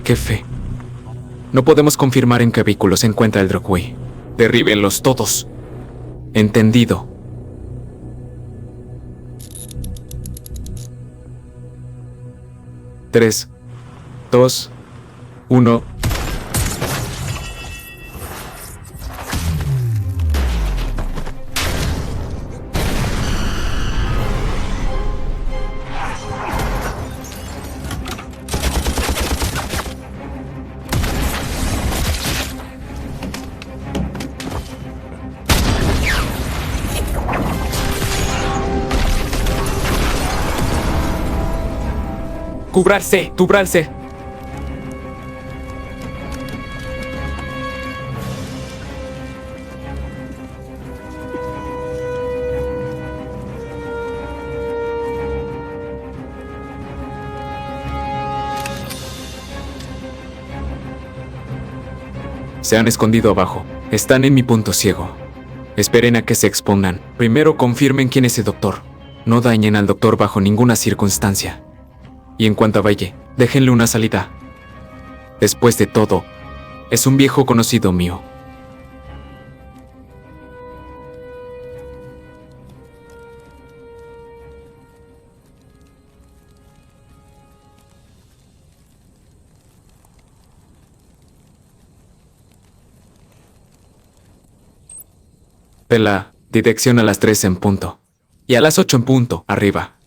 Jefe, no podemos confirmar en qué vehículo se encuentra el Drogway. Derríbenlos todos. Entendido. Tres, dos, uno. ¡Cúbranse! ¡Cúbranse! Se han escondido abajo. Están en mi punto ciego. Esperen a que se expongan. Primero confirmen quién es el doctor. No dañen al doctor bajo ninguna circunstancia. Y en cuanto a Valle, déjenle una salida. Después de todo, es un viejo conocido mío. Pela, dirección a las 3 en punto. Y a las 8 en punto, arriba.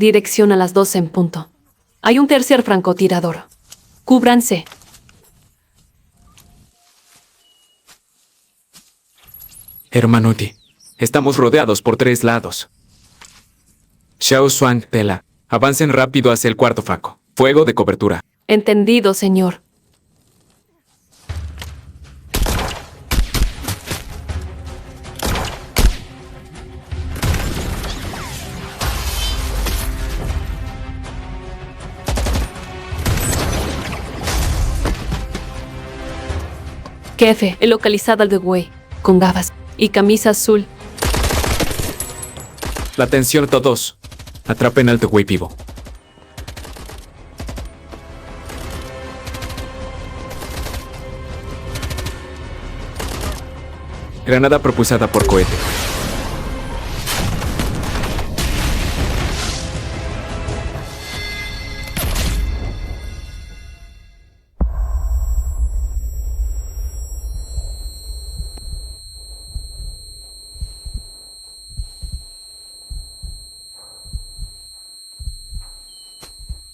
Dirección a las 12 en punto. Hay un tercer francotirador. Cúbranse. Hermanote, estamos rodeados por 3 lados. Xiao Xuan, Pela, avancen rápido hacia el cuarto franco. Fuego de cobertura. Entendido, señor. Jefe, he localizado al Drogway, con gafas y camisa azul. La atención todos. Atrapen al Drogway vivo. Granada propulsada por cohete.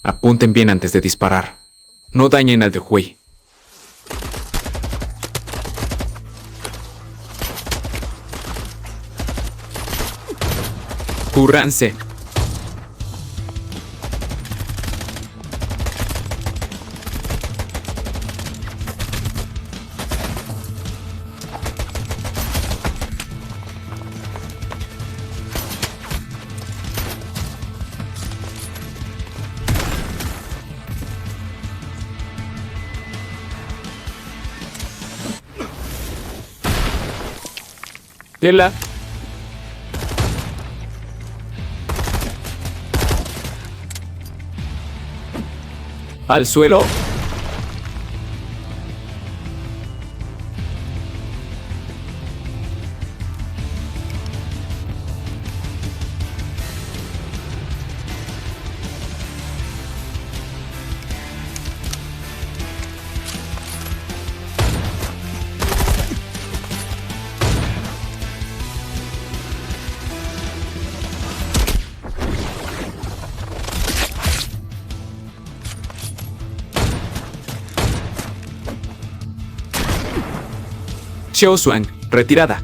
Apunten bien antes de disparar. No dañen al Drogway. ¡Cúbranse! Pela. Al suelo. Xiao Xuan, retirada.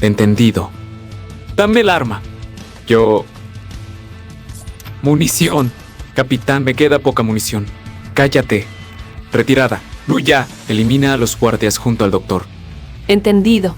Entendido. Dame el arma. Yo... Munición. Capitán, me queda poca munición. Cállate. Retirada. Luya. Elimina a los guardias junto al doctor. Entendido.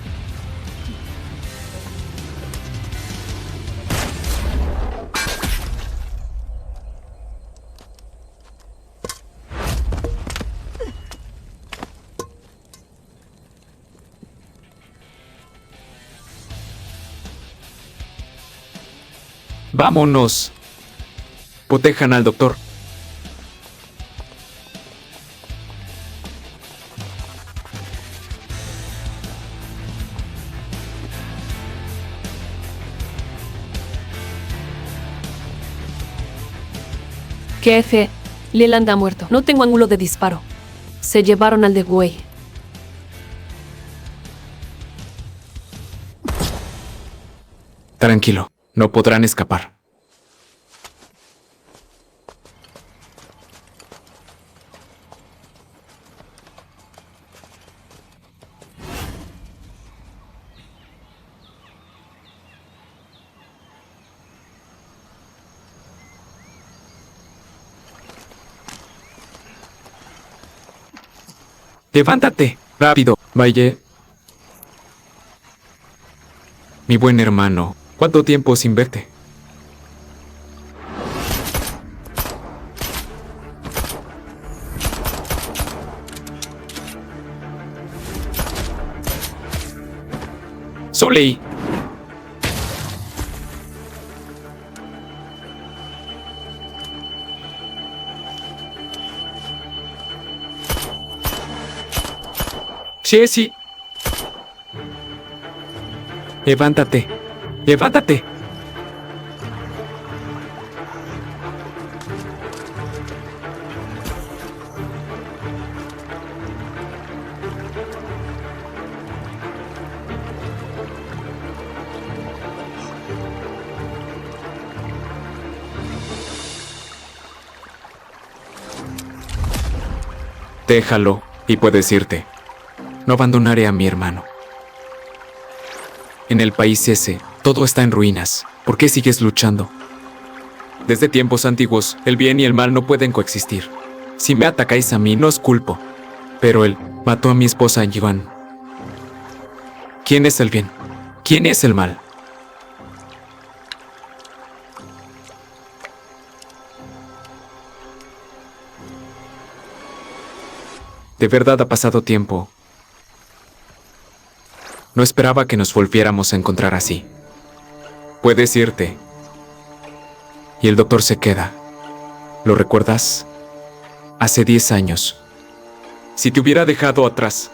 Vámonos. Protejan al doctor. Jefe, Leland ha muerto. No tengo ángulo de disparo. Se llevaron al de Wei. Tranquilo, no podrán escapar. Levántate, rápido, Valle. Mi buen hermano, ¿cuánto tiempo sin verte? Soleil. Jesse. Levántate. Levántate. Déjalo y puedes irte. No abandonaré a mi hermano. En el país ese, todo está en ruinas. ¿Por qué sigues luchando? Desde tiempos antiguos, el bien y el mal no pueden coexistir. Si me atacáis a mí, no os culpo. Pero él mató a mi esposa Yuan. ¿Quién es el bien? ¿Quién es el mal? De verdad ha pasado tiempo. No esperaba que nos volviéramos a encontrar así. Puedes irte. Y el doctor se queda. ¿Lo recuerdas? Hace 10 años. Si te hubiera dejado atrás,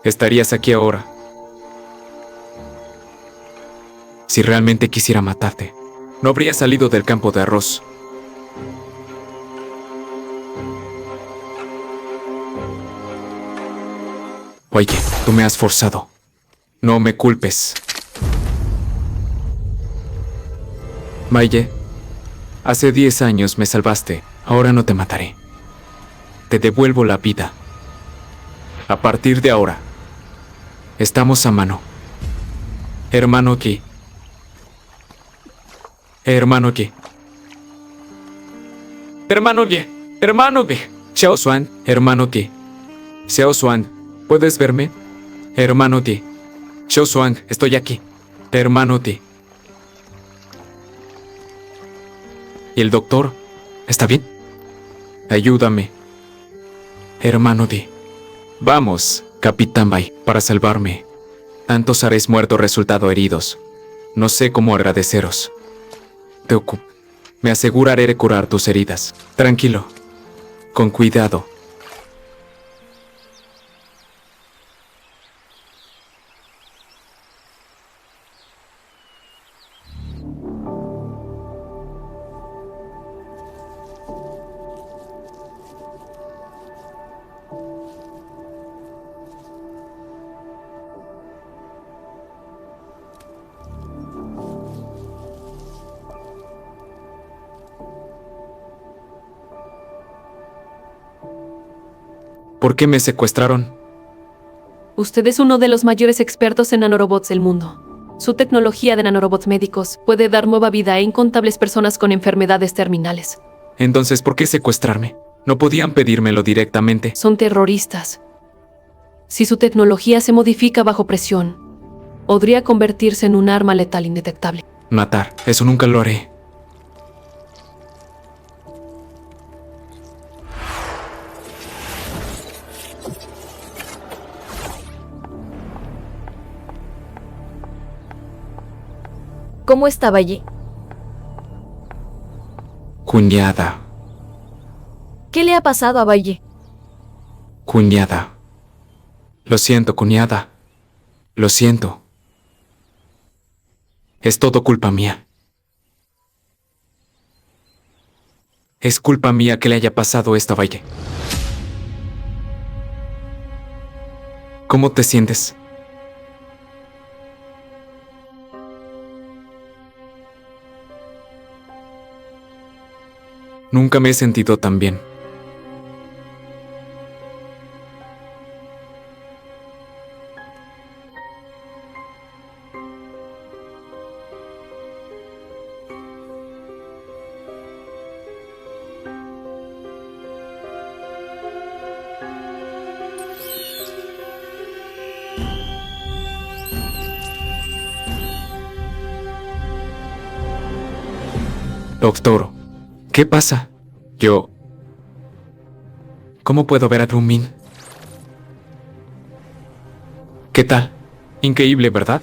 estarías aquí ahora. Si realmente quisiera matarte, no habría salido del campo de arroz. Oye, tú me has forzado. No me culpes. Maye, hace 10 años me salvaste. Ahora no te mataré. Te devuelvo la vida. A partir de ahora, estamos a mano. Hermano Ki. Hermano Ki. Hermano Ki. Hermano Ki. Xiao Xuan. Hermano Ki. Xiao Xuan, ¿puedes verme? Hermano Ki. Xiao Xuan, estoy aquí. Hermano Ti. ¿Y el doctor? ¿Está bien? Ayúdame. Hermano Ti. Vamos, Capitán Bai, para salvarme. Tantos habéis muerto resultado heridos. No sé cómo agradeceros. Te ocupo. Me aseguraré de curar tus heridas. Tranquilo. Con cuidado. ¿Por qué me secuestraron? Usted es uno de los mayores expertos en nanorobots del mundo. Su tecnología de nanorobots médicos puede dar nueva vida a incontables personas con enfermedades terminales. Entonces, ¿por qué secuestrarme? No podían pedírmelo directamente. Son terroristas. Si su tecnología se modifica bajo presión, podría convertirse en un arma letal indetectable. Matar, eso nunca lo haré. ¿Cómo estaba allí? Cuñada, ¿Qué le ha pasado a Valle? cuñada. Lo siento, cuñada. Lo siento. Es todo culpa mía. Es culpa mía que le haya pasado esto a Valle. ¿Cómo te sientes? Nunca me he sentido tan bien. Doctor, ¿qué pasa? ¿Cómo puedo ver a Drumin? ¿Qué tal? Increíble, ¿verdad?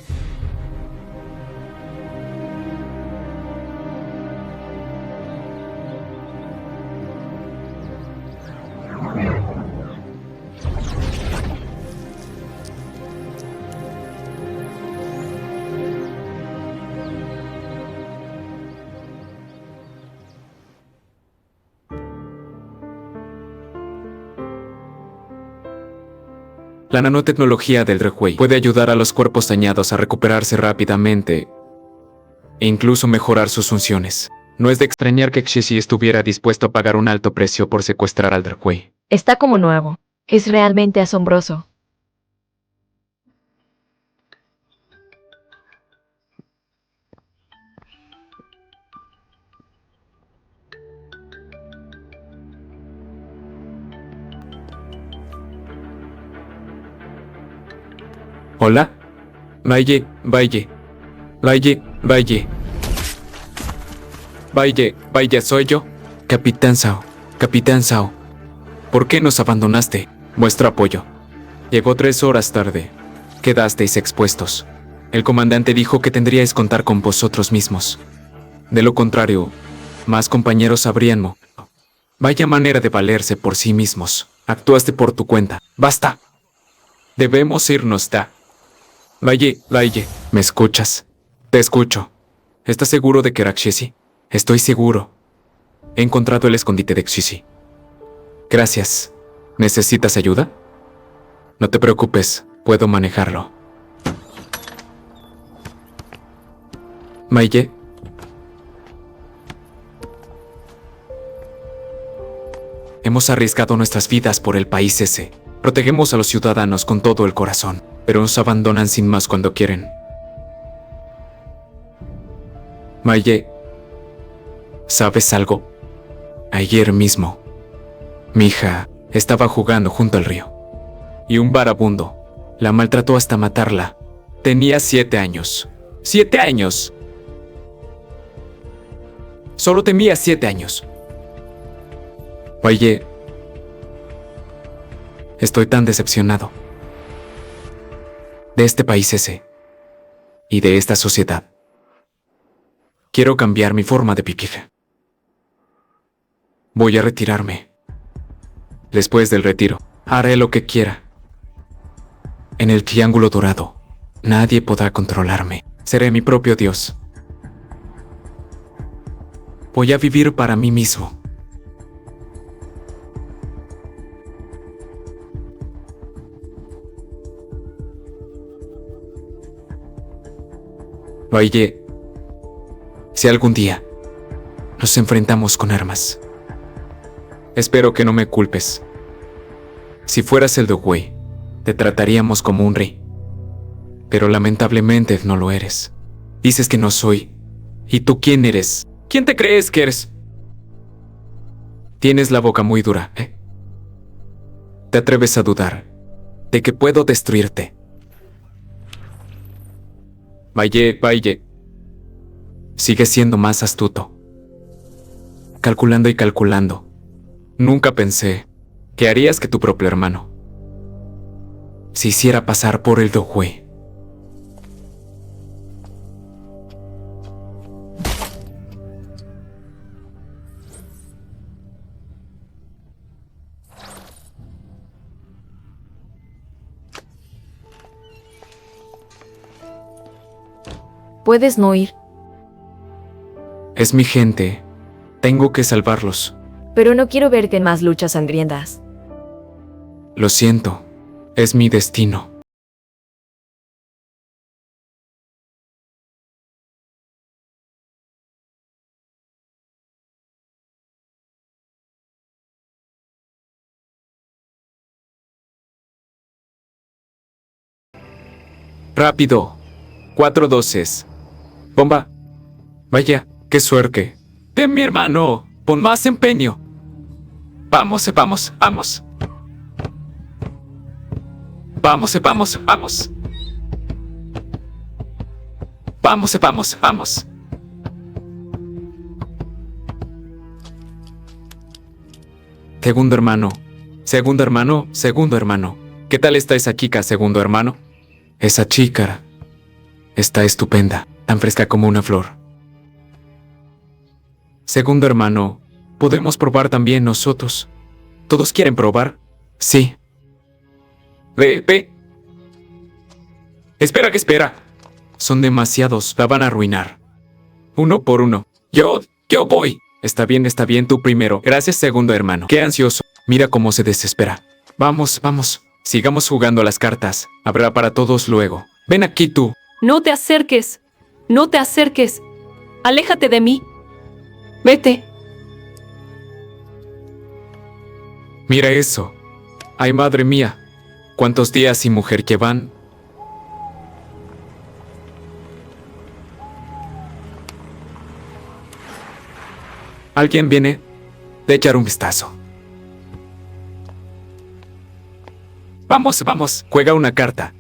La nanotecnología del Rehuey puede ayudar a los cuerpos dañados a recuperarse rápidamente e incluso mejorar sus funciones. No es de extrañar que Xishi estuviera dispuesto a pagar un alto precio por secuestrar al Rehuey. Está como nuevo. Es realmente asombroso. ¿Hola? Valle. Valle, ¿soy yo? Capitán Sao. ¿Por qué nos abandonaste? Vuestro apoyo. Llegó 3 horas tarde. Quedasteis expuestos. El comandante dijo que tendríais que contar con vosotros mismos. De lo contrario, más compañeros habrían muerto. Vaya manera de valerse por sí mismos. Actuaste por tu cuenta. ¡Basta! Debemos irnos ya. Valle, ¿me escuchas? Te escucho. ¿Estás seguro de que era Xishi? Estoy seguro. He encontrado el escondite de Xishi. Gracias. ¿Necesitas ayuda? No te preocupes, puedo manejarlo. Valle. Hemos arriesgado nuestras vidas por el país ese. Protegemos a los ciudadanos con todo el corazón, pero nos abandonan sin más cuando quieren. Valle, ¿sabes algo? Ayer mismo, mi hija estaba jugando junto al río y un vagabundo la maltrató hasta matarla. Tenía 7 años. ¡7 años! Solo tenía 7 años. Valle, estoy tan decepcionado de este país ese y de esta sociedad. Quiero cambiar mi forma de vivir. Voy a retirarme. Después del retiro, haré lo que quiera. En el Triángulo Dorado, nadie podrá controlarme. Seré mi propio Dios. Voy a vivir para mí mismo. Valle, si algún día nos enfrentamos con armas, espero que no me culpes. Si fueras el Dogwei, te trataríamos como un rey. pero lamentablemente no lo eres. Dices que no soy. ¿Y tú quién eres? ¿Quién te crees que eres? Tienes la boca muy dura, ¿eh? ¿Te atreves a dudar de que puedo destruirte? Valle. Sigue siendo más astuto. Calculando y calculando. Nunca pensé que harías que tu propio hermano se hiciera pasar por el Dojue. Puedes no ir, Es mi gente. Tengo que salvarlos. pero no quiero verte en más luchas sangrientas. Lo siento. Es mi destino. Rápido. 4 doces. Bomba. Vaya, qué suerte. Ven, mi hermano. Pon más empeño. Vamos. Vamos. Vamos. Segundo hermano. ¿Qué tal está esa chica, segundo hermano? Esa chica está estupenda, tan fresca como una flor. Segundo hermano, ¿podemos probar también nosotros? ¿Todos quieren probar? Sí. Ve. Espera. Son demasiados, la van a arruinar. Uno por uno. Yo voy. Está bien, tú primero. Gracias, segundo hermano. Qué ansioso. Mira cómo se desespera. Vamos. Sigamos jugando a las cartas. Habrá para todos luego. Ven aquí tú. No te acerques. Aléjate de mí. Vete. Mira eso. Ay, madre mía. ¿Cuántos días sin mujer llevan? ¿Alguien viene de echar un vistazo? Vamos. Juega una carta.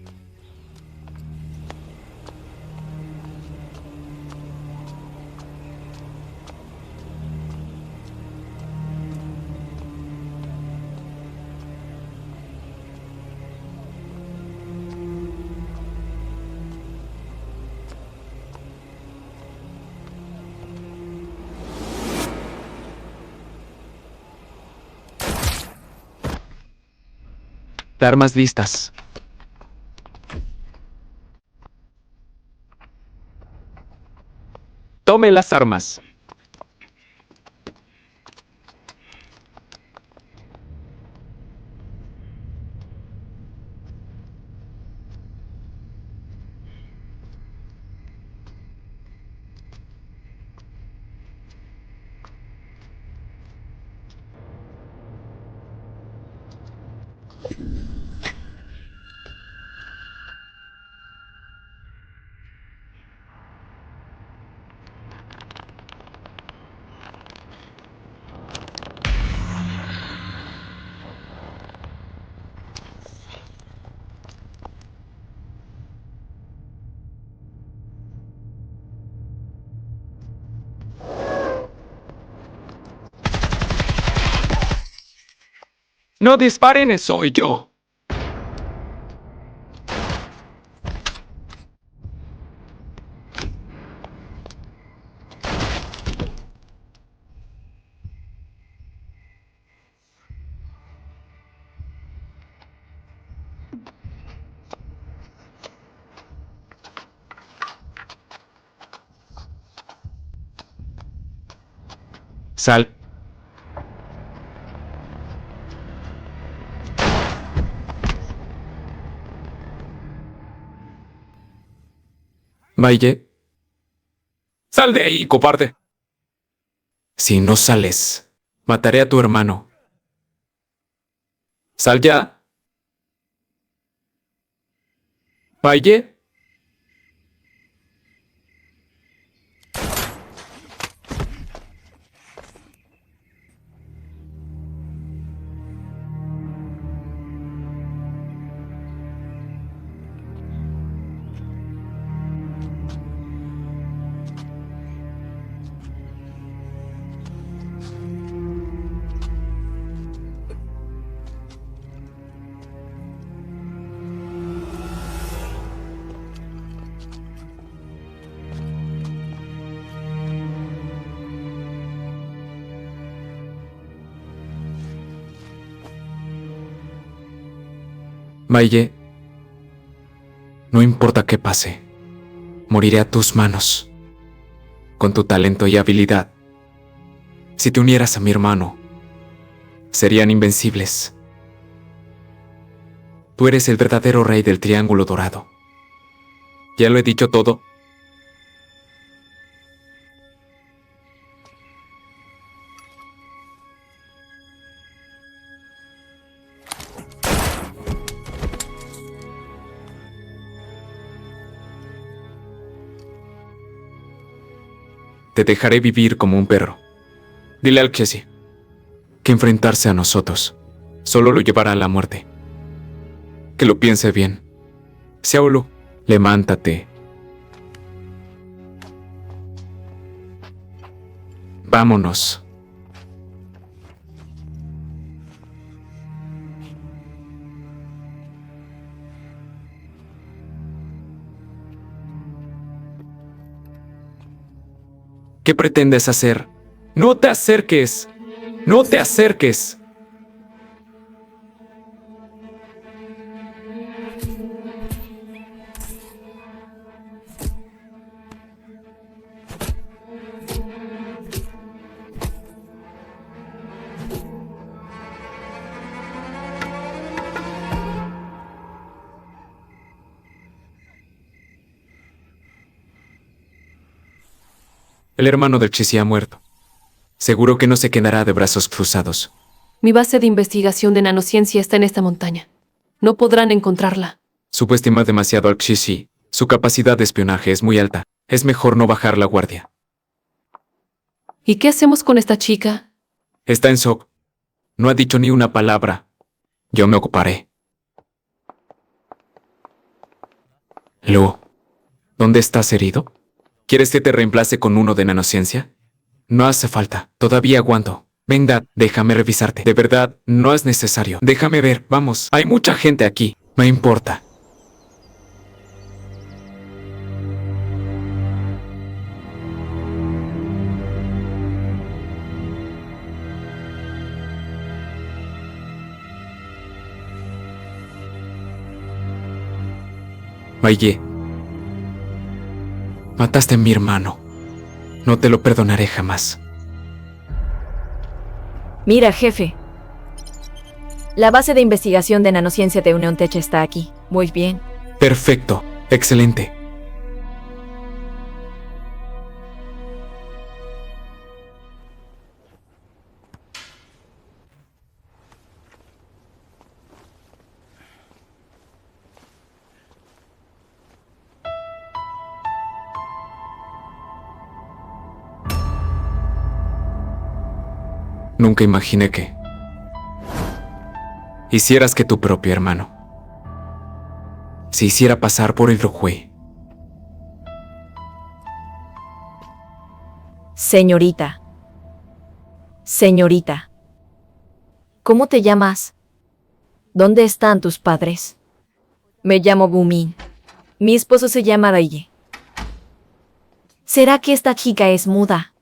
Armas listas. Tome las armas. No disparen, soy yo. Sal. Valle. Sal de ahí, cobarde. Si no sales, mataré a tu hermano. Sal ya. Valle. Maye, no importa qué pase, moriré a tus manos, con tu talento y habilidad. Si te unieras a mi hermano, serían invencibles. Tú eres el verdadero rey del Triángulo Dorado. ¿Ya lo he dicho todo? Te dejaré vivir como un perro. Dile al Jesse que enfrentarse a nosotros solo lo llevará a la muerte. Que lo piense bien. Xiaolu, levántate. Vámonos. ¿Qué pretendes hacer? ¡No te acerques! ¡No te acerques! El hermano del Chisi ha muerto. Seguro que no se quedará de brazos cruzados. Mi base de investigación de nanociencia está en esta montaña. No podrán encontrarla. Subestima demasiado al Chisi. Su capacidad de espionaje es muy alta. Es mejor no bajar la guardia. ¿Y qué hacemos con esta chica? Está en shock. No ha dicho ni una palabra. Yo me ocuparé. Lu, ¿dónde estás herido? ¿Quieres que te reemplace con uno de nanociencia? No hace falta. Todavía aguanto. Venga, déjame revisarte. De verdad, no es necesario. Déjame ver. Vamos. Hay mucha gente aquí. Me importa. Maye, mataste a mi hermano. No te lo perdonaré jamás. Mira, jefe. La base de investigación de nanociencia de Unión Tech está aquí. Muy bien. Perfecto. Excelente. Nunca imaginé que hicieras que tu propio hermano se hiciera pasar por el Rojue. Señorita. Señorita. ¿Cómo te llamas? ¿Dónde están tus padres? Me llamo Bumin. Mi esposo se llama Daye. ¿Será que esta chica es muda?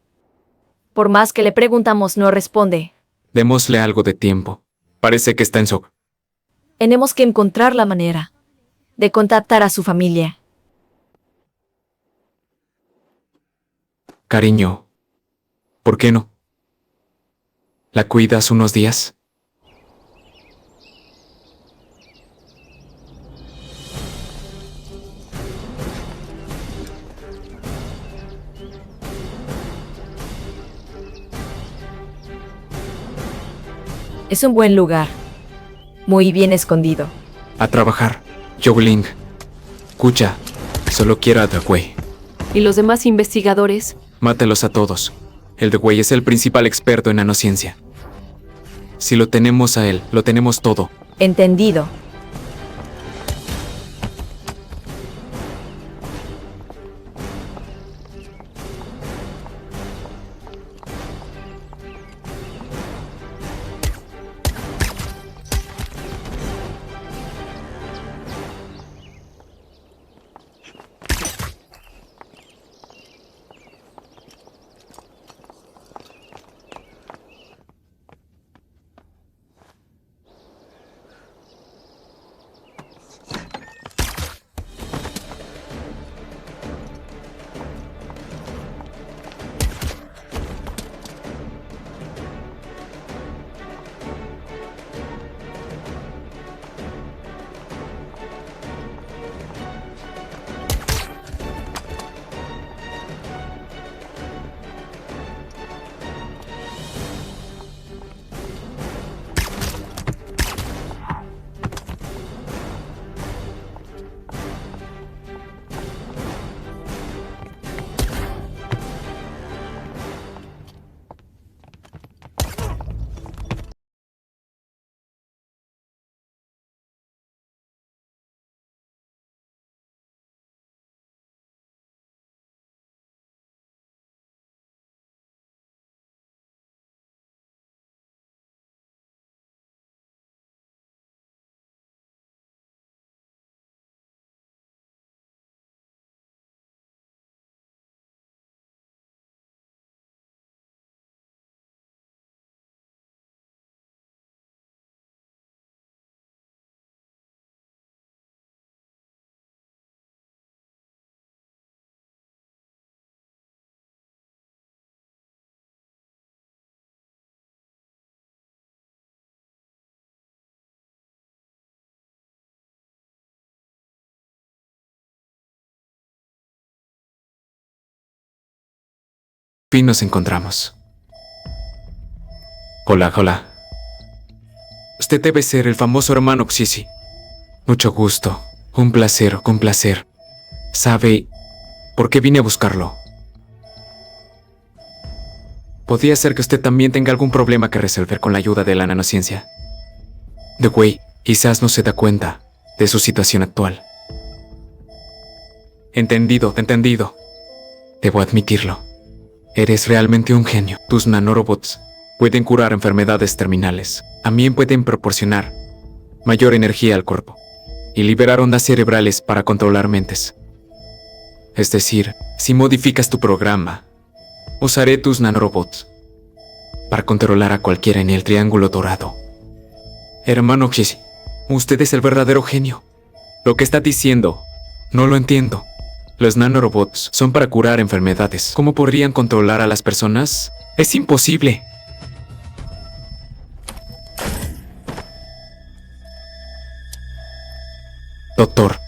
Por más que le preguntamos, no responde. Démosle algo de tiempo. Parece que está en shock. Tenemos que encontrar la manera de contactar a su familia. Cariño, ¿por qué no? ¿La cuidas unos días? Es un buen lugar. Muy bien escondido. A trabajar. Yogling. Escucha, solo quiero a The Wei. ¿Y los demás investigadores? Mátelos a todos. El The Wei es el principal experto en nanociencia. Si lo tenemos a él, lo tenemos todo. Entendido. fin nos encontramos. Hola, hola. Usted debe ser el famoso hermano Xisi. Mucho gusto. Un placer, un placer. ¿Sabe por qué vine a buscarlo? Podría ser que usted también tenga algún problema que resolver con la ayuda de la nanociencia. The Wei quizás no se da cuenta de su situación actual. Entendido, entendido. Debo admitirlo. Eres realmente un genio. Tus nanorobots pueden curar enfermedades terminales. También pueden proporcionar mayor energía al cuerpo y liberar ondas cerebrales para controlar mentes. Es decir, si modificas tu programa, usaré tus nanorobots para controlar a cualquiera en el triángulo dorado. Hermano Xisi, usted es el verdadero genio. Lo que está diciendo, no lo entiendo. Los nanorobots son para curar enfermedades. ¿Cómo podrían controlar a las personas? Es imposible. Doctor,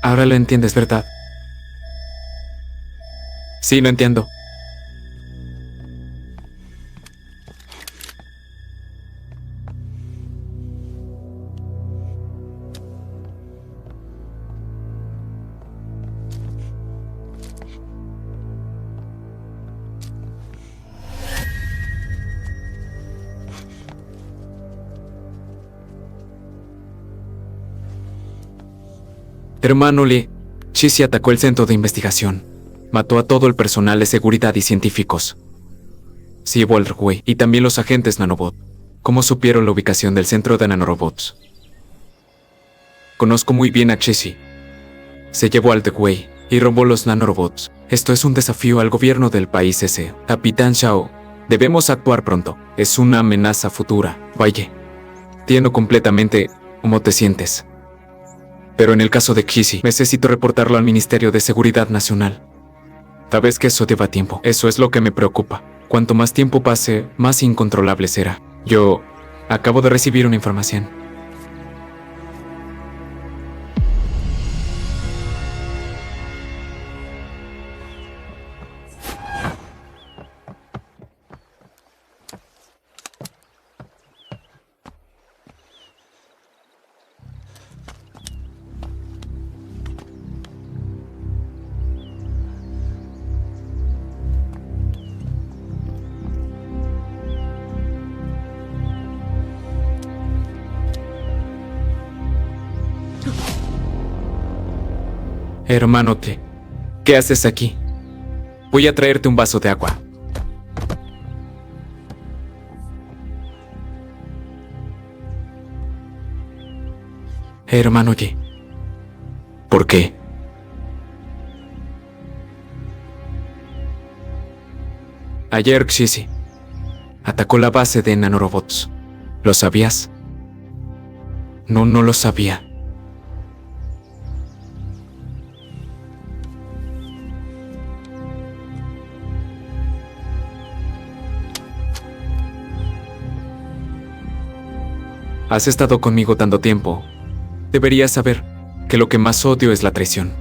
ahora lo entiendes, ¿verdad? Sí, lo entiendo. Hermano Lee, Xisi atacó el centro de investigación. Mató a todo el personal de seguridad y científicos. Sí, Walter Wei y también los agentes nanobot. ¿Cómo supieron la ubicación del centro de nanorobots? Conozco muy bien a Xisi. Se llevó al The Wei y robó los nanorobots. Esto es un desafío al gobierno del país ese. Capitán Shao, debemos actuar pronto. Es una amenaza futura. Vaya, entiendo completamente cómo te sientes. Pero en el caso de Xisi, necesito reportarlo al Ministerio de Seguridad Nacional. Sabes que eso lleva tiempo. Eso es lo que me preocupa. Cuanto más tiempo pase, más incontrolable será. Yo acabo de recibir una información. Hermano, ¿qué haces aquí? Voy a traerte un vaso de agua. Hermano, ¿por qué? Ayer Xisi atacó la base de nanorobots. ¿Lo sabías? No lo sabía. Has estado conmigo tanto tiempo. Deberías saber que lo que más odio es la traición.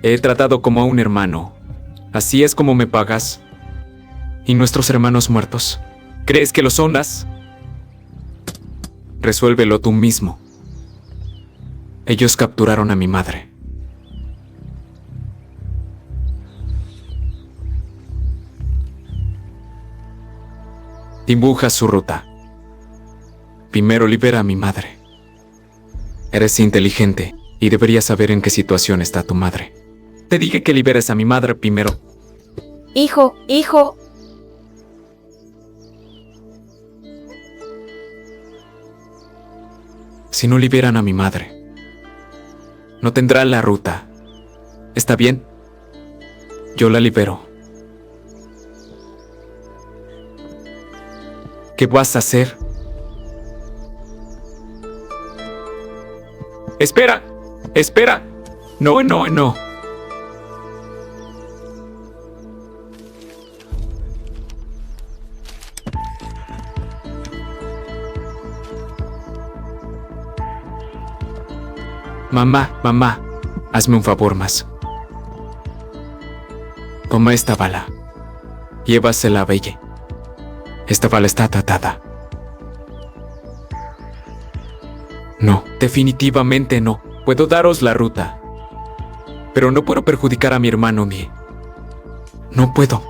He tratado como a un hermano. ¿Así es como me pagas? ¿Y nuestros hermanos muertos? ¿Crees que los honras? Resuélvelo tú mismo. Ellos capturaron a mi madre. Dibuja su ruta. Primero libera a mi madre. Eres inteligente y deberías saber en qué situación está tu madre. Te dije que liberes a mi madre primero. Hijo. Si no liberan a mi madre, no tendrá la ruta. ¿Está bien? Yo la libero. ¿Qué vas a hacer? ¡Espera! ¡Espera! No. Mamá, hazme un favor más. Toma esta bala. Llévasela a Belle. Esta bala está atada. No, definitivamente no. Puedo daros la ruta, pero no puedo perjudicar a mi hermano Mie. No puedo.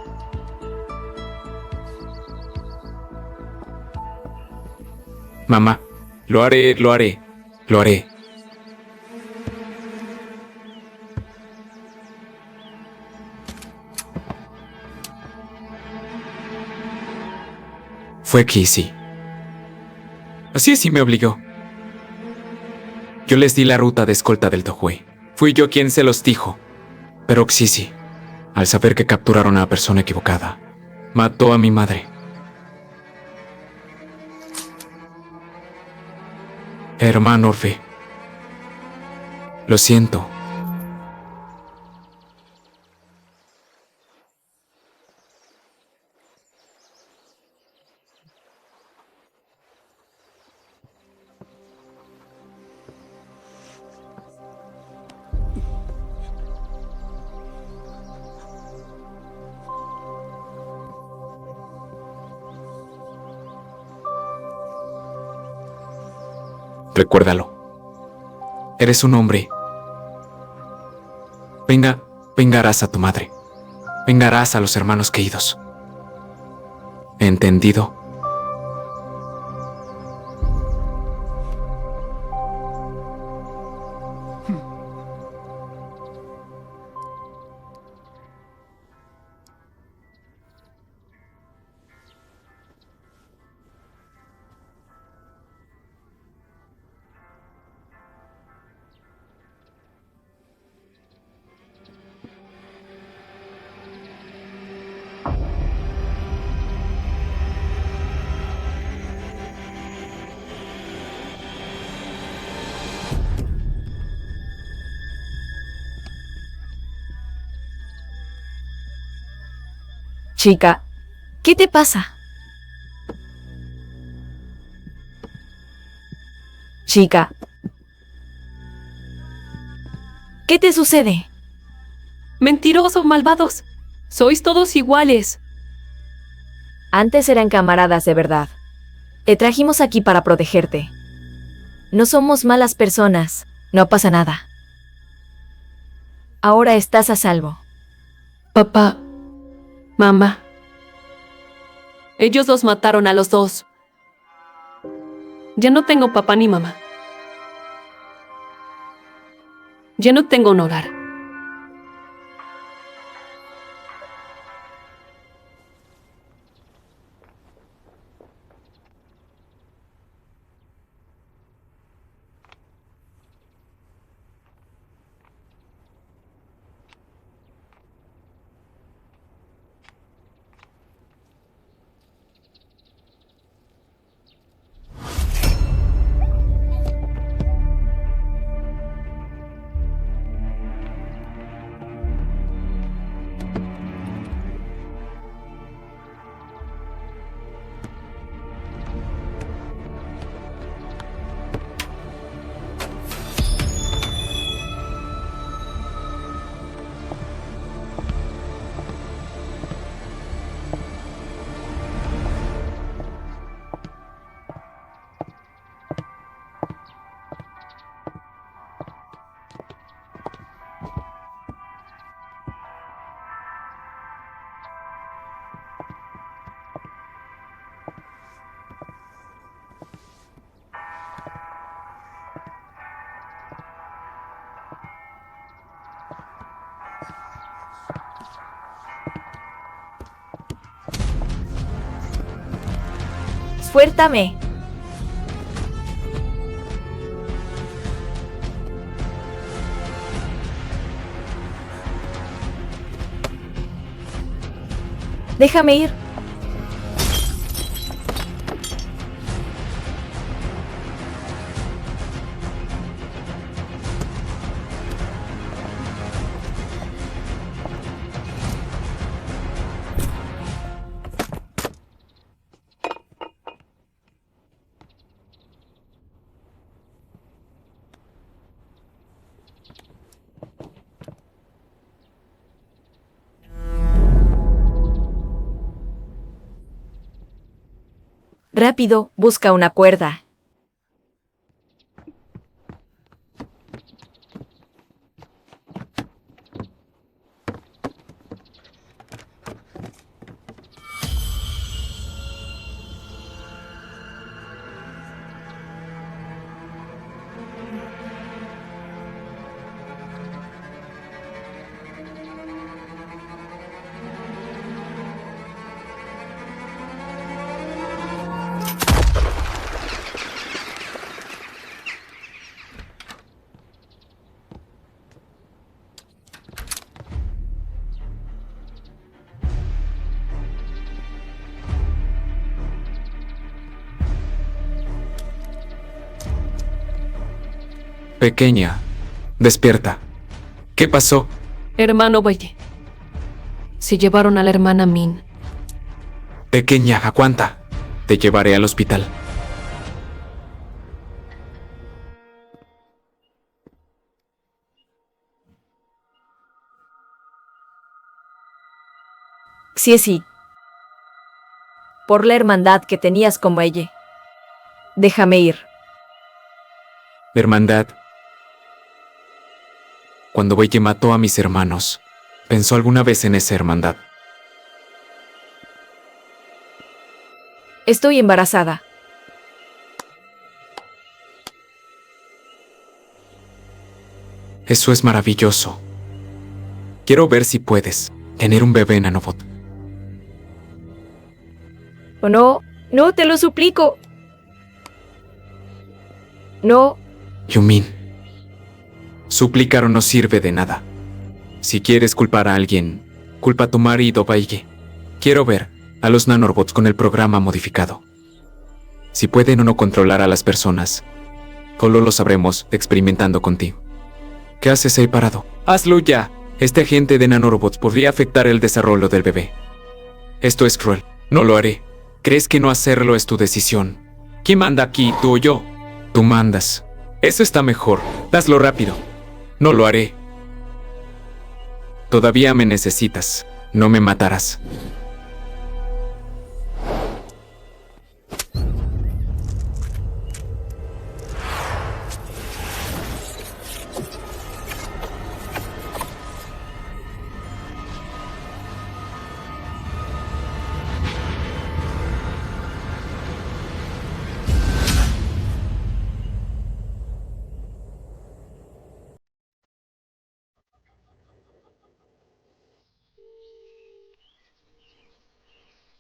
Mamá, lo haré. Fue Kissy. Así es, sí me obligó. Yo les di la ruta de escolta del Tohui. Fui yo quien se los dijo. Pero Xisi, al saber que capturaron a la persona equivocada, mató a mi madre. Hermano Orfe, lo siento. Recuérdalo. Eres un hombre. Vengarás a tu madre. Vengarás a los hermanos caídos. ¿Entendido? Chica, ¿qué te pasa? Chica, ¿qué te sucede? Mentirosos, malvados. Sois todos iguales. Antes eran camaradas de verdad. Te trajimos aquí para protegerte. No somos malas personas, no pasa nada. Ahora estás a salvo. Papá, mamá. Ellos los mataron a los dos. Ya no tengo papá ni mamá. Ya no tengo un hogar. Suéltame. Déjame ir. Rápido, busca una cuerda. Pequeña, despierta. ¿Qué pasó? Hermano Baye. Se llevaron a la hermana Min. Pequeña, aguanta. Te llevaré al hospital. Sí. Por la hermandad que tenías con Baye. Déjame ir. Hermandad. Cuando Wei mató a mis hermanos, ¿pensó alguna vez en esa hermandad? Estoy embarazada. Eso es maravilloso. Quiero ver si puedes tener un bebé, Nanobot. ¿O no? No, te lo suplico. No. Yumin. Suplicar no sirve de nada. Si quieres culpar a alguien, culpa a tu marido, Baige. Quiero ver a los nanorobots con el programa modificado. Si pueden o no controlar a las personas, solo lo sabremos experimentando contigo. ¿Qué haces ahí parado? ¡Hazlo ya! Este agente de nanorobots podría afectar el desarrollo del bebé. Esto es cruel. No lo haré. ¿Crees que no hacerlo es tu decisión? ¿Quién manda aquí, tú o yo? Tú mandas. Eso está mejor. Hazlo rápido. No lo haré. Todavía me necesitas. No me matarás.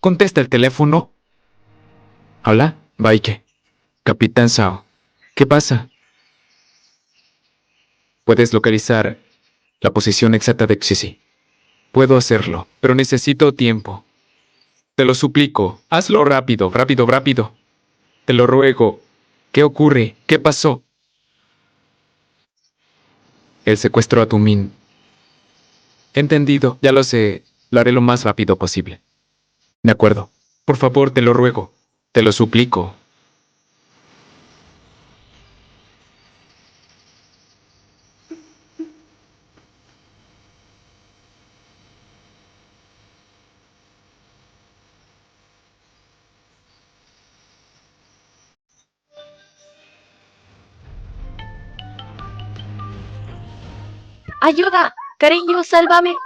Contesta el teléfono. Hola, Baike. Capitán Sao. ¿Qué pasa? ¿Puedes localizar la posición exacta de Xisi? Puedo hacerlo, pero necesito tiempo. Te lo suplico. Hazlo rápido, rápido, rápido. Te lo ruego. ¿Qué ocurre? ¿Qué pasó? El secuestro a Tumin. Entendido, ya lo sé. Lo haré lo más rápido posible. De acuerdo. Por favor, te lo ruego. Te lo suplico. ¡Ayuda! Cariño, sálvame.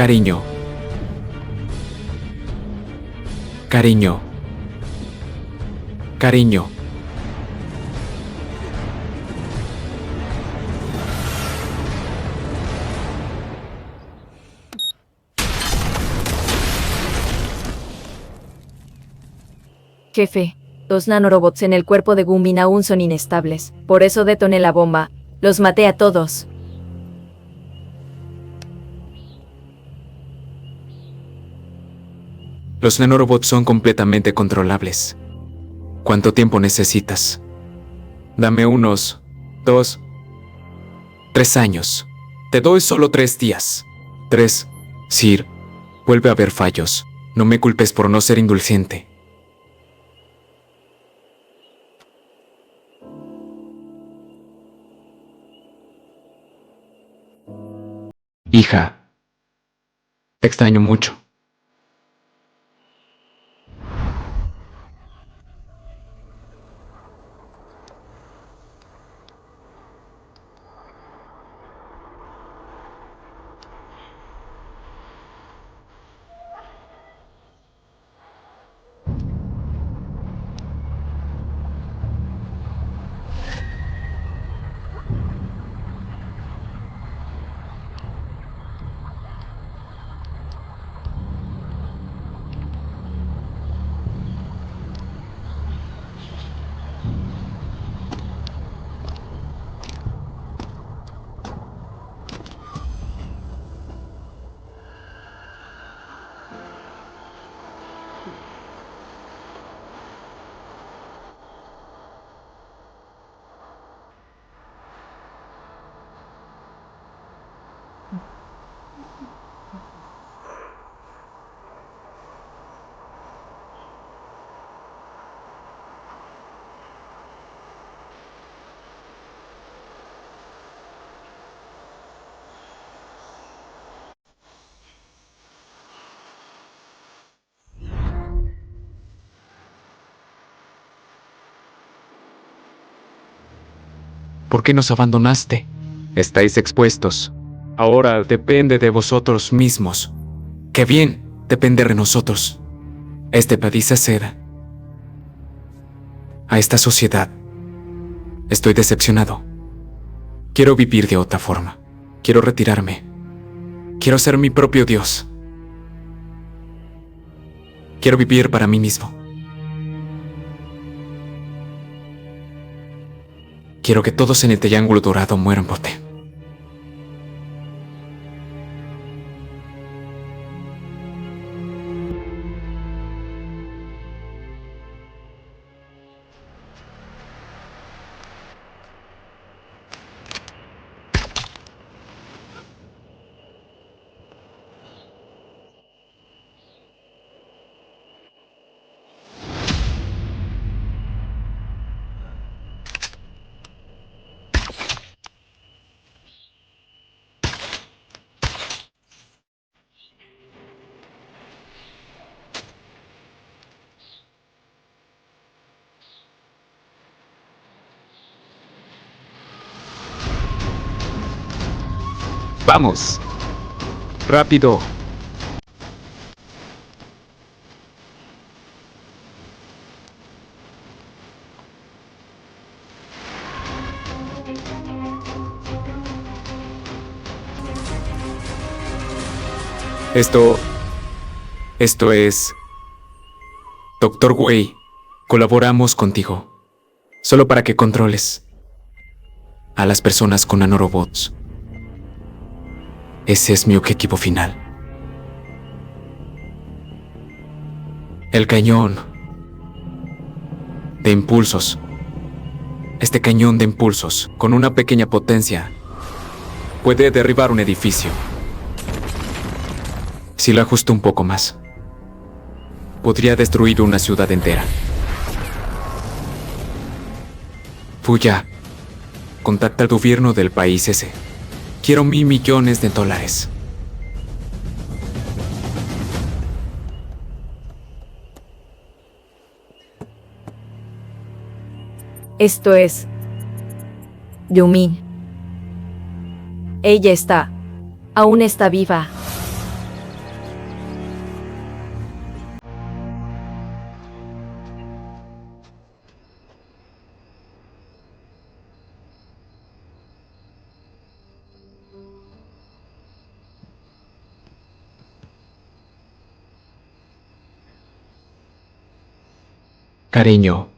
Cariño. Cariño. Cariño. Jefe, los nanorobots en el cuerpo de Gumbin aún son inestables. Por eso detoné la bomba. Los maté a todos. Los nanorobots son completamente controlables. ¿Cuánto tiempo necesitas? Dame unos 2, 3 años. Te doy solo 3 días. 3. Sir, vuelve a haber fallos. No me culpes por no ser indulgente. Hija, te extraño mucho. ¿Por qué nos abandonaste? Estáis expuestos. Ahora depende de vosotros mismos. ¡Qué bien! Depende de nosotros. Este país hacer a esta sociedad. Estoy decepcionado. Quiero vivir de otra forma. Quiero retirarme. Quiero ser mi propio Dios. Quiero vivir para mí mismo. Quiero que todos en el Triángulo Dorado mueran por ti. ¡Vamos! ¡Rápido! Esto es... Doctor Wei, colaboramos contigo. Solo para que controles a las personas con nanorobots. Ese es mi objetivo final. El cañón de impulsos. Este cañón de impulsos, con una pequeña potencia, puede derribar un edificio. Si lo ajusto un poco más, podría destruir una ciudad entera. Fuya, contacta al gobierno del país ese. Quiero $1,000 millones. Esto es Yumin. Ella está. Aún está viva. Cariño.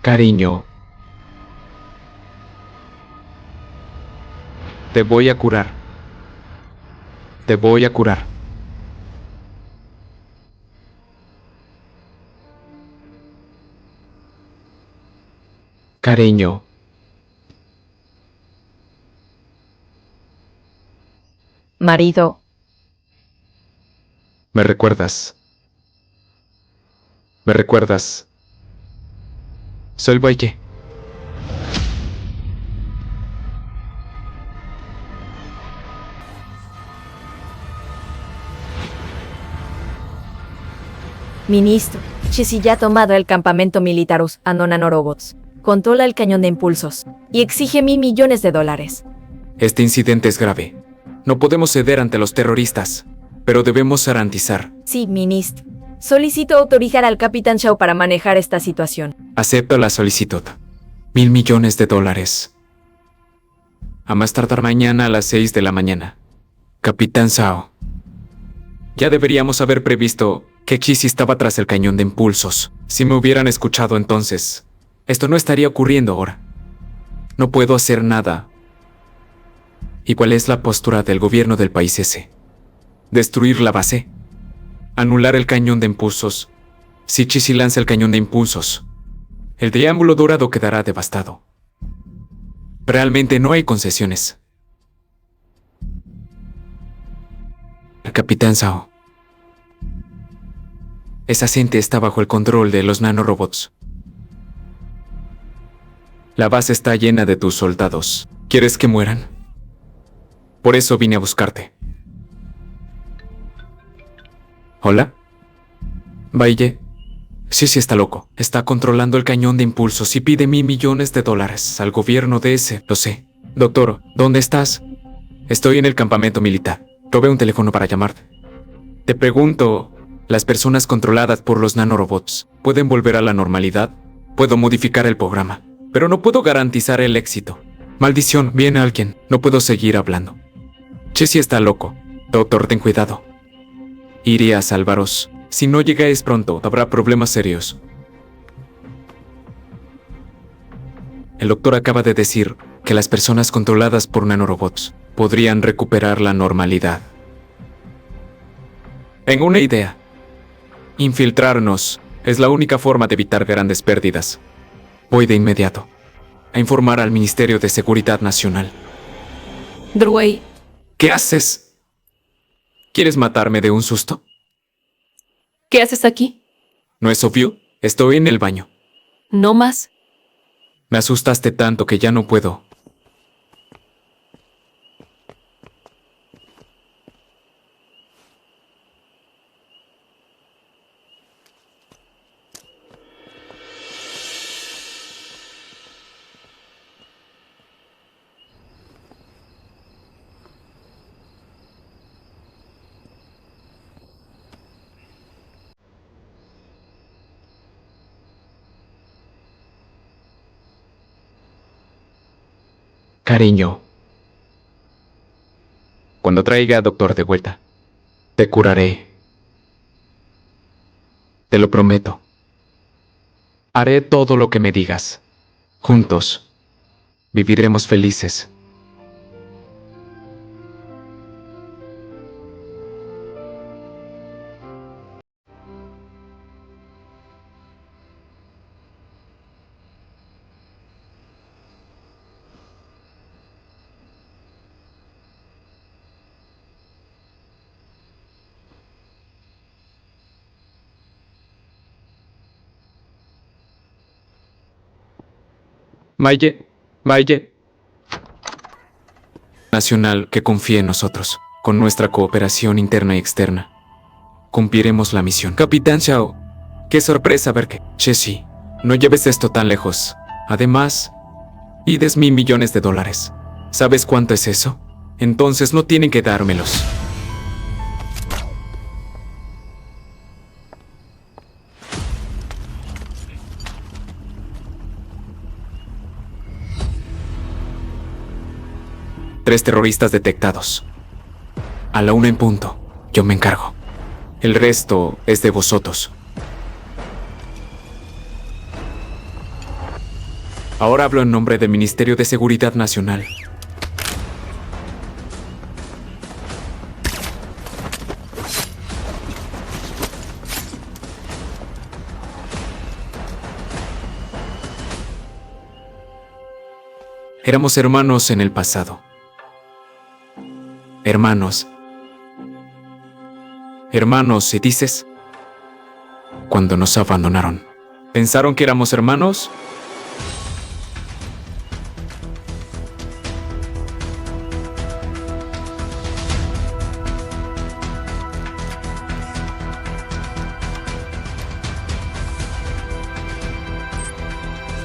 Cariño. Te voy a curar. Cariño, Marido, ¿me recuerdas? ¿Me recuerdas? Soy Valle. ministro. Chesi ya ha tomado el campamento militarus a nanorobots. Controla el cañón de impulsos. Y exige $1.000.000.000. Este incidente es grave. No podemos ceder ante los terroristas, pero debemos garantizar. Sí, ministro. Solicito autorizar al capitán Shaw para manejar esta situación. Acepto la solicitud. $1.000.000.000. A más tardar mañana a las 6 de la mañana. Capitán Sao. Ya deberíamos haber previsto que Chisi estaba tras el cañón de impulsos. Si me hubieran escuchado entonces, esto no estaría ocurriendo ahora. No puedo hacer nada. ¿Y cuál es la postura del gobierno del país ese? ¿Destruir la base? ¿Anular el cañón de impulsos? Si Chisi lanza el cañón de impulsos, el triángulo dorado quedará devastado. Realmente no hay concesiones. El capitán Sao. Esa gente está bajo el control de los nanorobots. La base está llena de tus soldados. ¿Quieres que mueran? Por eso vine a buscarte. ¿Hola? Valle. Sí, está loco. Está controlando el cañón de impulsos y pide $1.000.000.000 al gobierno de ese. Lo sé. Doctor, ¿dónde estás? Estoy en el campamento militar. Robé un teléfono para llamarte. Te pregunto, ¿las personas controladas por los nanorobots pueden volver a la normalidad? Puedo modificar el programa, pero no puedo garantizar el éxito. Maldición, viene alguien. No puedo seguir hablando. Chesi está loco. Doctor, ten cuidado. Iré a salvaros. Si no llegáis pronto, habrá problemas serios. El doctor acaba de decir que las personas controladas por nanorobots podrían recuperar la normalidad. En una idea. Infiltrarnos es la única forma de evitar grandes pérdidas. Voy de inmediato a informar al Ministerio de Seguridad Nacional. Druey, ¿Qué haces? ¿Quieres matarme de un susto? ¿qué haces aquí? ¿No es obvio? Estoy en el baño. No más. Me asustaste tanto que ya no puedo. Cariño. Cuando traiga a doctor de vuelta, te curaré. Te lo prometo. Haré todo lo que me digas. Juntos, viviremos felices. Maye. Nacional que confíe en nosotros. Con nuestra cooperación interna y externa, cumpliremos la misión. Capitán Shao, qué sorpresa ver que... Chesi, no lleves esto tan lejos. Además, pides $1.000.000.000. ¿Sabes cuánto es eso? Entonces no tienen que dármelos. Tres terroristas detectados. A la 1 en punto. Yo me encargo. El resto es de vosotros. Ahora hablo en nombre del Ministerio de Seguridad Nacional. Éramos hermanos en el pasado. Hermanos. Hermanos, ¿sí dices? Cuando nos abandonaron. ¿Pensaron que éramos hermanos?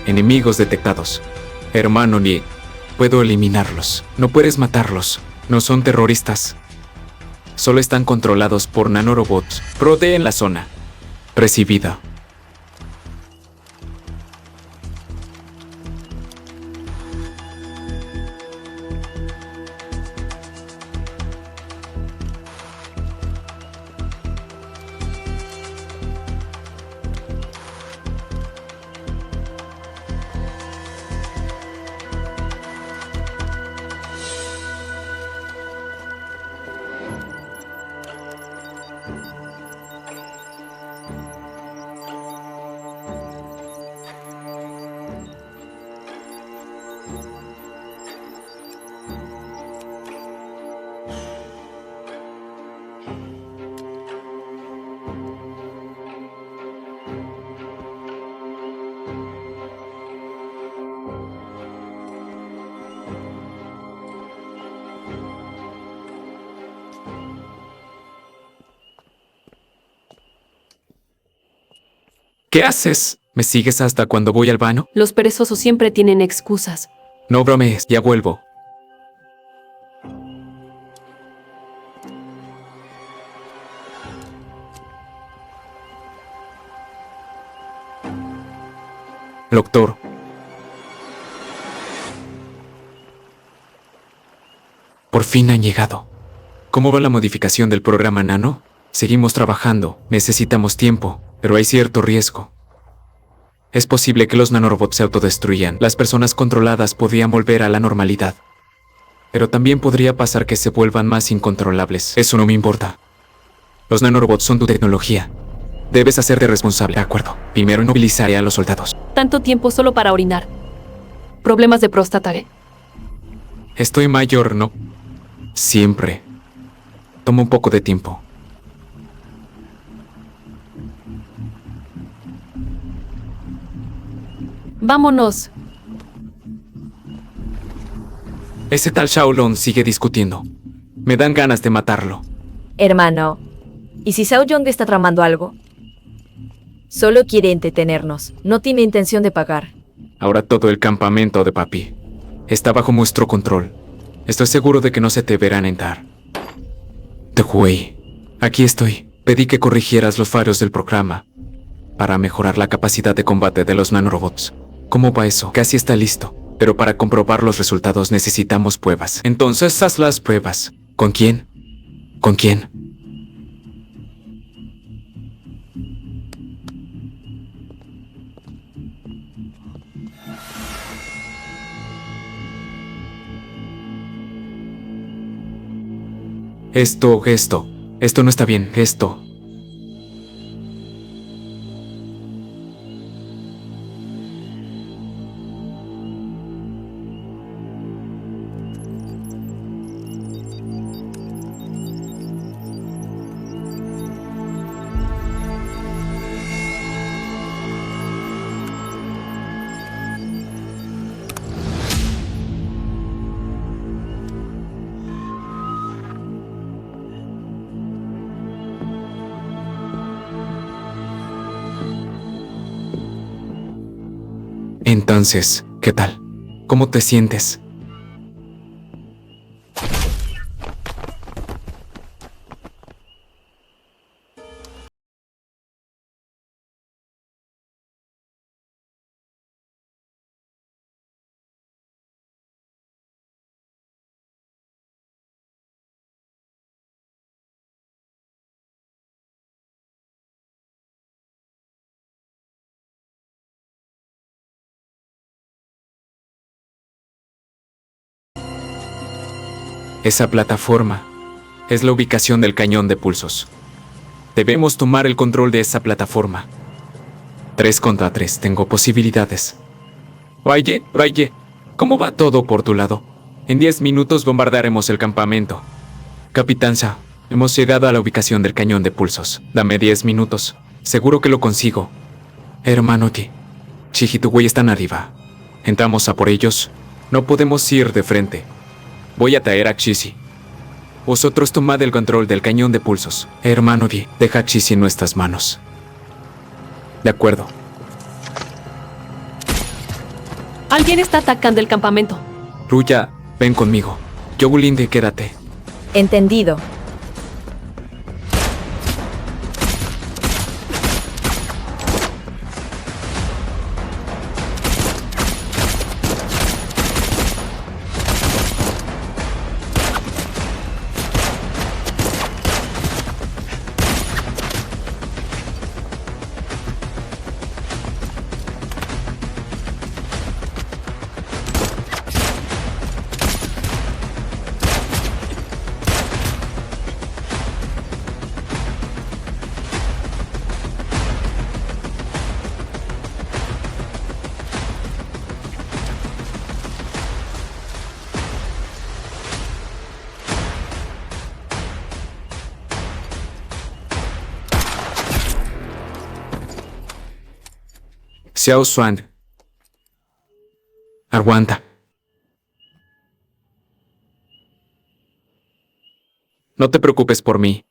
Enemigos detectados. Hermano Lee, puedo eliminarlos. No puedes matarlos. No son terroristas. Solo están controlados por nanorobots. Prode en la zona. Recibida. ¿Qué haces? ¿Me sigues hasta cuando voy al baño? Los perezosos siempre tienen excusas. No bromees, ya vuelvo. Doctor. Por fin han llegado. ¿Cómo va la modificación del programa Nano? Seguimos trabajando, necesitamos tiempo, pero hay cierto riesgo. Es posible que los nanorobots se autodestruyan. Las personas controladas podrían volver a la normalidad. Pero también podría pasar que se vuelvan más incontrolables. Eso no me importa. Los nanorobots son tu tecnología. Debes hacerte responsable, ¿de acuerdo? Primero inmovilizaré a los soldados. Tanto tiempo solo para orinar. Problemas de próstata, ¿eh? Estoy mayor, ¿no? Siempre. Toma un poco de tiempo. Vámonos. Ese tal Shaolong sigue discutiendo. Me dan ganas de matarlo. Hermano, ¿y si Shao Yong está tramando algo? Solo quiere entretenernos, no tiene intención de pagar. Ahora todo el campamento de papi está bajo nuestro control. Estoy seguro de que no se te verán entrar. Te Hui, aquí estoy. Pedí que corrigieras los fallos del programa para mejorar la capacidad de combate de los nanorobots. ¿Cómo va eso? Casi está listo. Pero para comprobar los resultados necesitamos pruebas. Entonces haz las pruebas. ¿Con quién? ¿Con quién? Esto no está bien, esto. Entonces, ¿qué tal? ¿Cómo te sientes? Esa plataforma es la ubicación del cañón de pulsos. Debemos tomar el control de esa plataforma. 3 contra 3, tengo posibilidades. Raye, ¿Cómo va todo por tu lado? En 10 minutos bombardearemos el campamento. Capitanza, hemos llegado a la ubicación del cañón de pulsos. Dame 10 minutos. Seguro que lo consigo. Hermano G. Chiji y tu güey están arriba. Entramos a por ellos. No podemos ir de frente. Voy a traer a Chisi. Vosotros tomad el control del cañón de pulsos. Hermano G, deja a Chisi en nuestras manos. De acuerdo. Alguien está atacando el campamento. Ruya, ven conmigo. Yogulinde, quédate. Entendido. Xiao Xuan. Aguanta. No te preocupes por mí.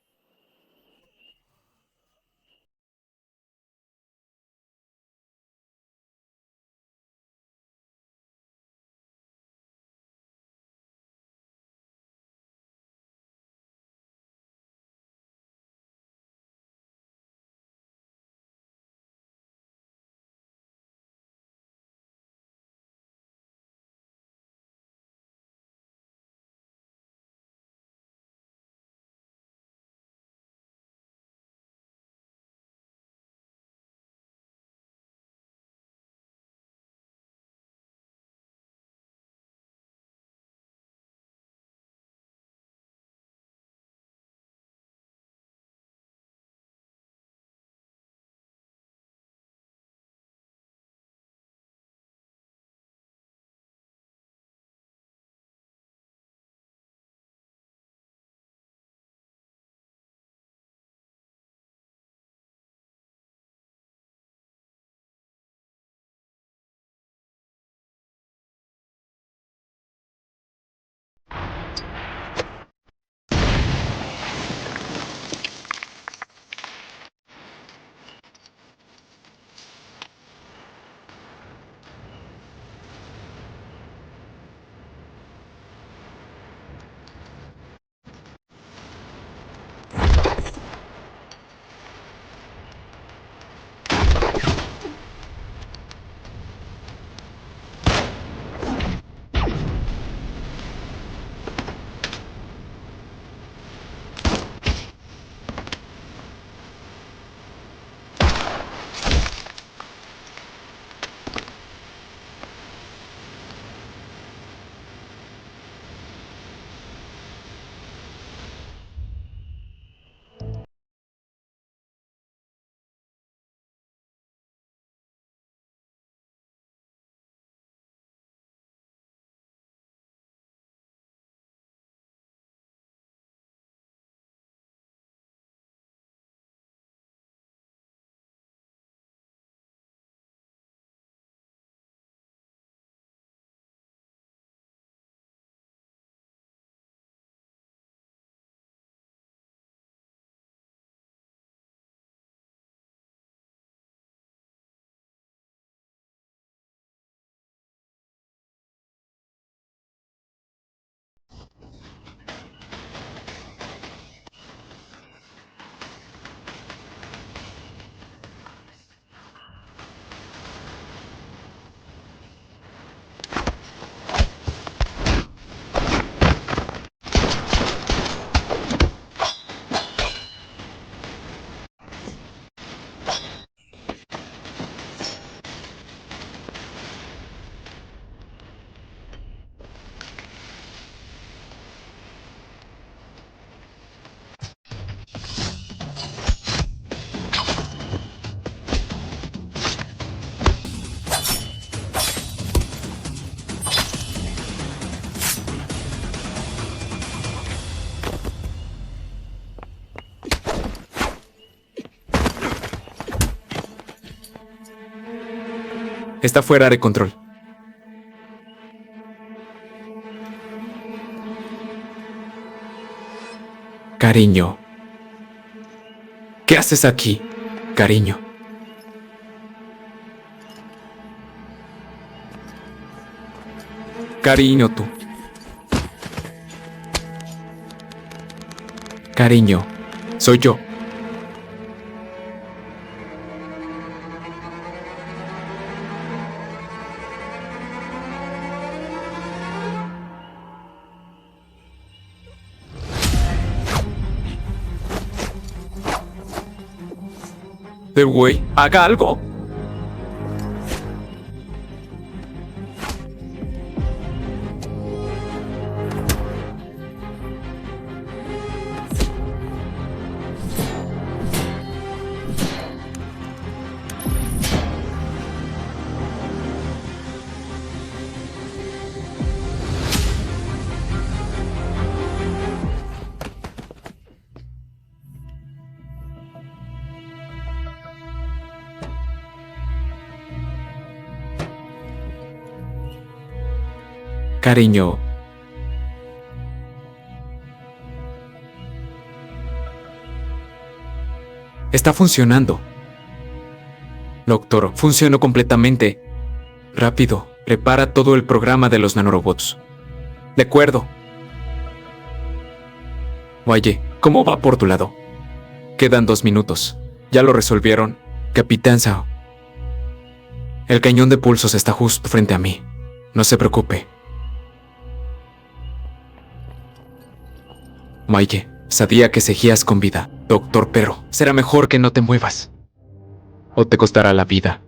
Está fuera de control. Cariño. ¿Qué haces aquí, cariño? Cariño, tú. Cariño, soy yo. The Way, haga algo. Cariño. Está funcionando. Doctor, funcionó completamente. Rápido, prepara todo el programa de los nanorobots. De acuerdo. Oye, ¿cómo va por tu lado? Quedan 2 minutos. ¿Ya lo resolvieron? Capitán Sao. El cañón de pulsos está justo frente a mí. No se preocupe. Maye, sabía que seguías con vida. Doctor Perro, será mejor que no te muevas. O te costará la vida.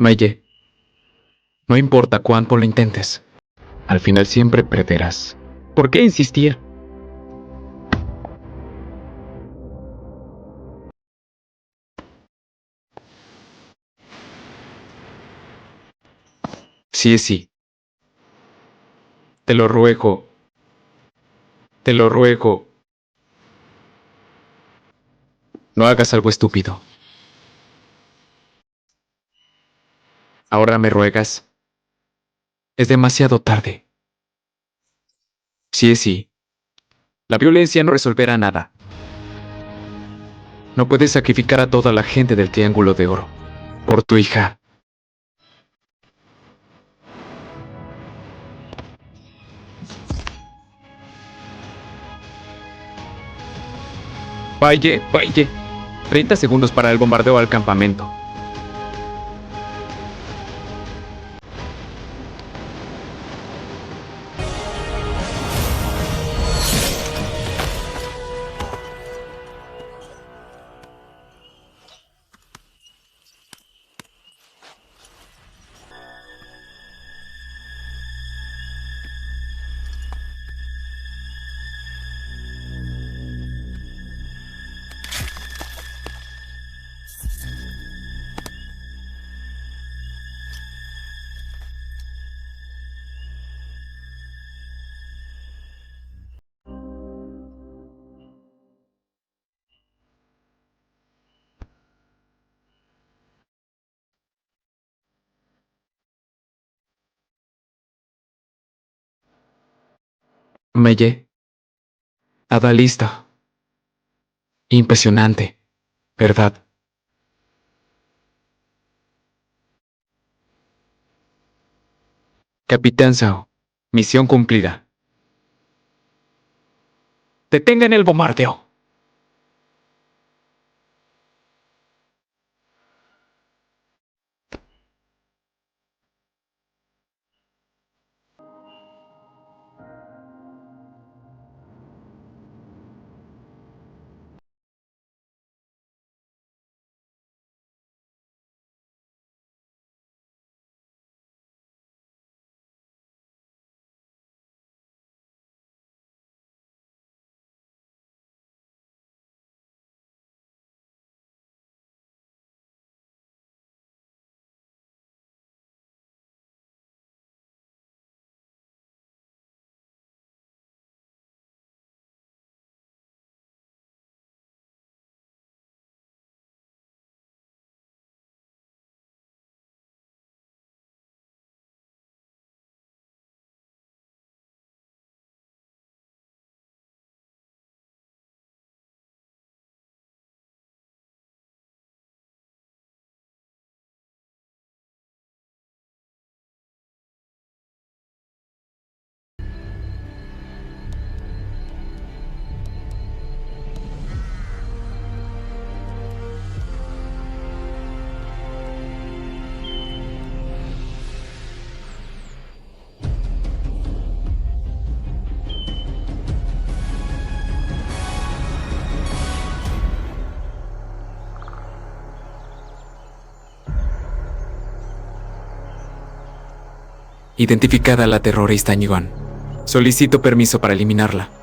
Maye, no importa cuánto lo intentes, al final siempre perderás. ¿Por qué insistir? Sí, sí. Te lo ruego. Te lo ruego. No hagas algo estúpido. ¿Ahora me ruegas? Es demasiado tarde. Sí, sí. La violencia no resolverá nada. No puedes sacrificar a toda la gente del Triángulo de Oro. Por tu hija. Valle, valle. 30 segundos para el bombardeo al campamento. Meye. Adalista. Impresionante, ¿verdad? Capitán Sao, misión cumplida. Detengan el bombardeo. Identificada la terrorista Yuan. Solicito permiso para eliminarla.